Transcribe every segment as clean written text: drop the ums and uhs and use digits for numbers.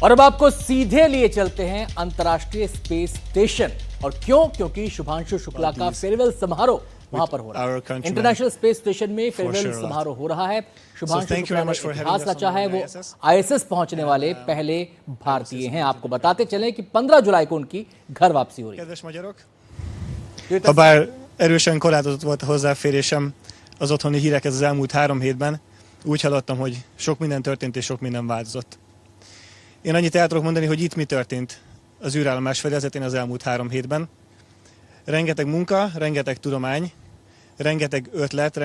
और अब आपको सीधे लिए चलते हैं अंतर्राष्ट्रीय स्पेस स्टेशन। और क्यों? क्योंकि शुभांशु शुक्ला का फेयरवेल समारोह वहां पर हो रहा है। इंटरनेशनल स्पेस स्टेशन में फेयरवेल समारोह हो रहा है। शुभांशु शुक्ला ने इतिहास रचा है। वो आईएसएस पहुंचने वाले पहले भारतीय हैं। आपको बताते चलें कि 15 जुलाई को उनकी घर वापसी हो रही है। Habár erősen korlátozott volt a hozzáférésem az otthoni hírekhez az elmúlt 3 hétben, úgy hallottam, hogy sok minden történt és sok minden változott. Én annyit el tudok mondani, hogy itt mi történt az űrállomás fedezetén az elmúlt 3 hétben. Rengeteg munka, rengeteg tudomány, rengeteg ötlet,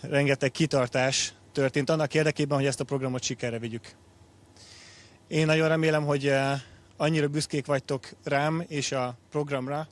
rengeteg kitartás történt annak érdekében, hogy ezt a programot sikerre vigyük. Én nagyon remélem, hogy annyira büszkék vagytok rám és a programra,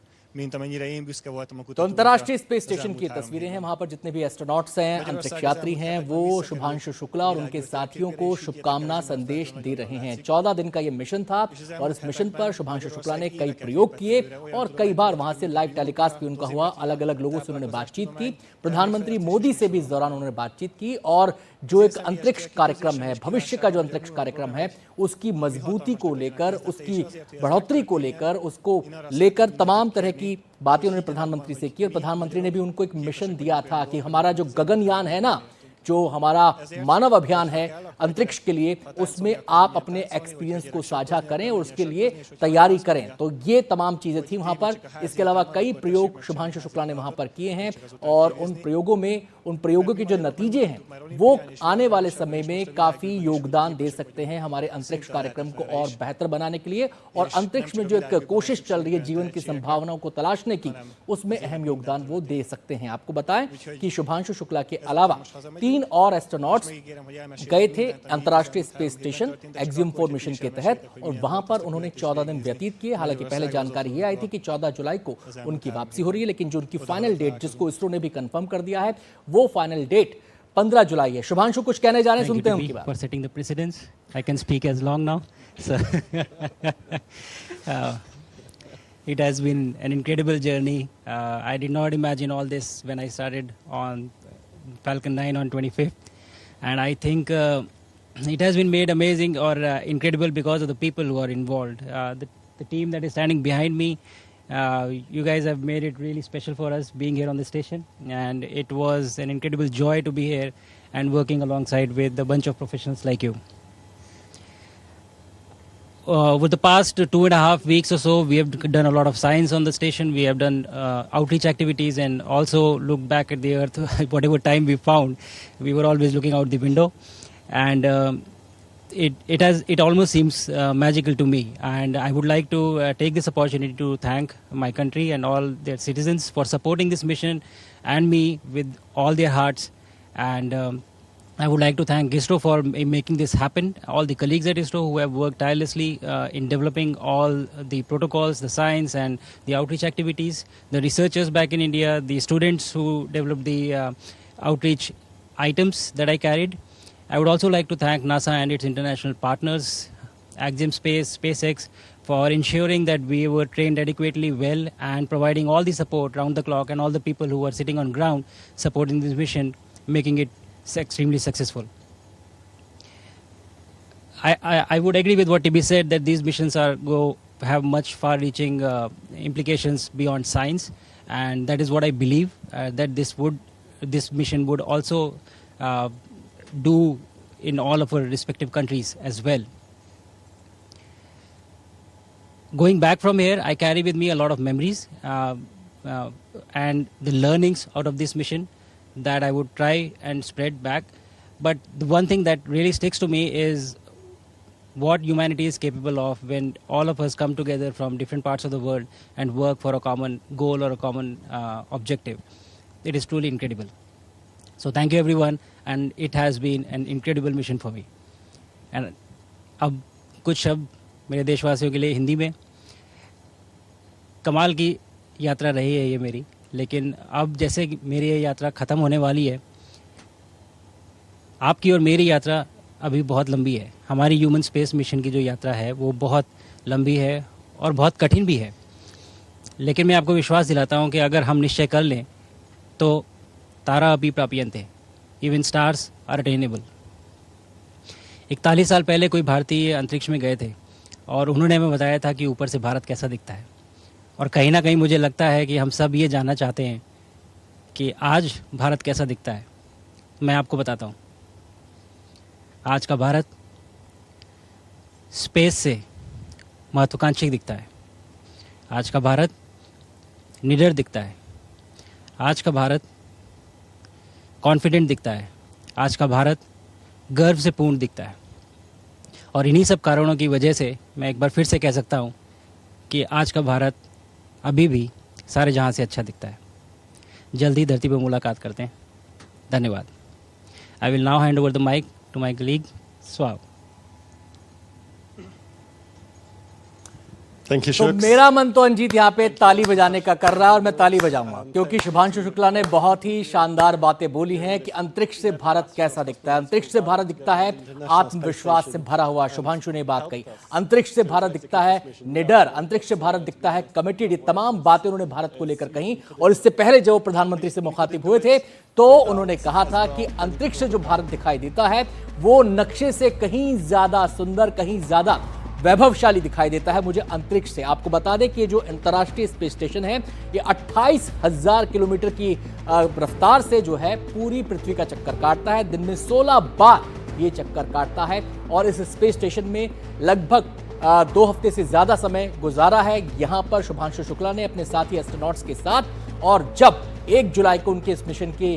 तो अंतर्राष्ट्रीय space station की तस्वीरें हैं। वहां पर जितने भी astronauts हैं, अंतरिक्ष यात्री हैं, वो शुभांशु शुक्ला और उनके साथियों को शुभकामना संदेश दे रहे हैं। 14 दिन का ये मिशन था और इस मिशन पर शुभांशु शुक्ला ने कई प्रयोग किए और कई बार वहां से लाइव टेलीकास्ट भी उनका हुआ। अलग अलग लोगों से उन्होंने बातचीत की। प्रधानमंत्री मोदी से भी इस दौरान उन्होंने बातचीत की और जो एक अंतरिक्ष कार्यक्रम है, भविष्य का जो अंतरिक्ष कार्यक्रम है, उसकी मजबूती को लेकर, उसकी बढ़ोतरी को लेकर, उसको लेकर तमाम तरह की बातें उन्होंने प्रधानमंत्री से की। और प्रधानमंत्री ने भी उनको एक मिशन दिया था कि हमारा जो गगनयान है ना, जो हमारा मानव अभियान है अंतरिक्ष के लिए, उसमें आप अपने एक्सपीरियंस को साझा करें और उसके लिए तैयारी करें। तो ये तमाम चीजें थी वहां पर। इसके अलावा कई प्रयोग शुभांशु शुक्ला ने वहां पर किए हैं और उन प्रयोगों के जो नतीजे हैं वो आने वाले समय में काफी योगदान दे सकते हैं हमारे अंतरिक्ष कार्यक्रम को और बेहतर बनाने के लिए। और अंतरिक्ष में जो एक कोशिश चल रही है जीवन की संभावनाओं को तलाशने की, उसमें अहम योगदान वो दे सकते हैं। आपको बताएं कि शुभांशु शुक्ला के अलावा 3 और एस्ट्रोनॉट्स गए थे अंतर्राष्ट्रीय स्पेस स्टेशन एक्सियम 4 मिशन के तहत और वहां पर उन्होंने 14 दिन व्यतीत किए। हालांकि पहले जानकारी ये आई थी कि 14 जुलाई को उनकी वापसी हो रही है, लेकिन जो उनकी फाइनल डेट, जिसको इसरो ने भी कंफर्म कर दिया है, वो फाइनल डेट 15 जुलाई है। शुभांशु कुछ कहने जा रहे हैं, सुनते हैं उनकी बात। For setting the precedence. I can speak as long now. So it has been an incredible journey. I did not imagine all this when I started on Falcon 9 on 25th, and I think it has been made amazing or incredible because of the people who are involved. The team that is standing behind me, you guys have made it really special for us being here on the station, and it was an incredible joy to be here and working alongside with a bunch of professionals like you. Over the past 2.5 weeks or so, we have done a lot of science on the station. We have done outreach activities and also looked back at the Earth. Whatever time we found, we were always looking out the window, and it almost seems magical to me. And I would like to take this opportunity to thank my country and all their citizens for supporting this mission and me with all their hearts. And I would like to thank ISRO for making this happen. All the colleagues at ISRO who have worked tirelessly in developing all the protocols, the science and the outreach activities. The researchers back in India, the students who developed the outreach items that I carried. I would also like to thank NASA and its international partners, Axiom Space, SpaceX, for ensuring that we were trained adequately well and providing all the support round the clock, and all the people who were sitting on ground supporting this mission, making it extremely successful. I would agree with what TB said, that these missions have much far-reaching implications beyond science, and that is what I believe that this mission would also do in all of our respective countries as well. Going back from here, I carry with me a lot of memories and the learnings out of this mission that I would try and spread back. But the one thing that really sticks to me is what humanity is capable of when all of us come together from different parts of the world and work for a common goal or a common objective. It is truly incredible. So thank you everyone, and it has been an incredible mission for me. And अब कुछ शब्द मेरे देशवासियों के लिए हिंदी में। कमाल की यात्रा रही है ये मेरी, लेकिन अब जैसे मेरी ये यात्रा ख़त्म होने वाली है, आपकी और मेरी यात्रा अभी बहुत लंबी है। हमारी ह्यूमन स्पेस मिशन की जो यात्रा है वो बहुत लंबी है और बहुत कठिन भी है, लेकिन मैं आपको विश्वास दिलाता हूँ कि अगर हम निश्चय कर लें तो तारा अपि प्राप्यन्ते, इवन स्टार्स आर अटेनेबल। 41 साल पहले कोई भारतीय अंतरिक्ष में गए थे और उन्होंने हमें बताया था कि ऊपर से भारत कैसा दिखता है। और कहीं ना कहीं मुझे लगता है कि हम सब ये जानना चाहते हैं कि आज भारत कैसा दिखता है। मैं आपको बताता हूँ, आज का भारत स्पेस से महत्वाकांक्षी दिखता है। आज का भारत निडर दिखता है। आज का भारत कॉन्फिडेंट दिखता है। आज का भारत गर्व से पूर्ण दिखता है। और इन्हीं सब कारणों की वजह से मैं एक बार फिर से कह सकता हूँ कि आज का भारत अभी भी सारे जहाँ से अच्छा दिखता है। जल्दी धरती पर मुलाकात करते हैं। धन्यवाद। I will now hand over the mic to my colleague स्वाव। थैंक यू तो मेरा मन तो अंजीत यहाँ पे ताली बजाने का कर रहा है और मैं ताली बजाऊंगा क्योंकि शुभांशु शुक्ला ने बहुत ही शानदार बातें बोली हैं कि अंतरिक्ष से भारत कैसा दिखता है। अंतरिक्ष से भारत दिखता है आत्मविश्वास से भरा हुआ। शुभांशु ने बात कही, अंतरिक्ष से भारत दिखता है निडर, अंतरिक्ष से भारत दिखता है कमिटेड। ये तमाम बातें उन्होंने भारत को लेकर कही। और इससे पहले जब वो प्रधानमंत्री से मुखातिब हुए थे तो उन्होंने कहा था कि अंतरिक्ष से जो भारत दिखाई देता है वो नक्शे से कहीं ज्यादा सुंदर, कहीं ज्यादा वैभवशाली दिखाई देता है मुझे अंतरिक्ष से। आपको बता दें कि ये जो अंतर्राष्ट्रीय स्पेस स्टेशन है ये 28,000 किलोमीटर की रफ्तार से जो है पूरी पृथ्वी का चक्कर काटता है। दिन में 16 बार ये चक्कर काटता है और इस स्पेस स्टेशन में लगभग 2 हफ्ते से ज्यादा समय गुजारा है यहां पर शुभांशु शुक्ला ने अपने साथी एस्ट्रोनॉट्स के साथ। और जब 1 जुलाई को उनके इस मिशन की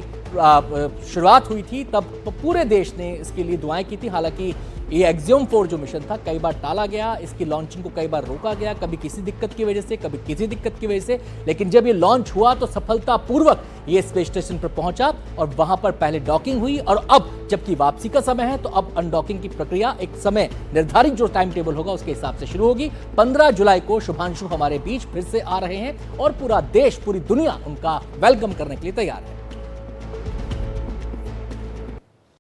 शुरुआत हुई थी तब पूरे देश ने इसके लिए दुआएं की थी। हालांकि ये एक्सियम 4 जो मिशन था कई बार टाला गया, इसकी लॉन्चिंग को कई बार रोका गया, कभी किसी दिक्कत की वजह से, कभी किसी दिक्कत की वजह से। लेकिन जब ये लॉन्च हुआ तो सफलतापूर्वक ये स्पेस स्टेशन पर पहुंचा और वहां पर पहले डॉकिंग हुई और अब जबकि वापसी का समय है तो अब अनडॉकिंग की प्रक्रिया एक समय निर्धारित जो टाइम टेबल होगा उसके हिसाब से शुरू होगी। 15 जुलाई को शुभांशु हमारे बीच फिर से आ रहे हैं और पूरा देश, पूरी दुनिया उनका वेलकम करने के लिए तैयार है।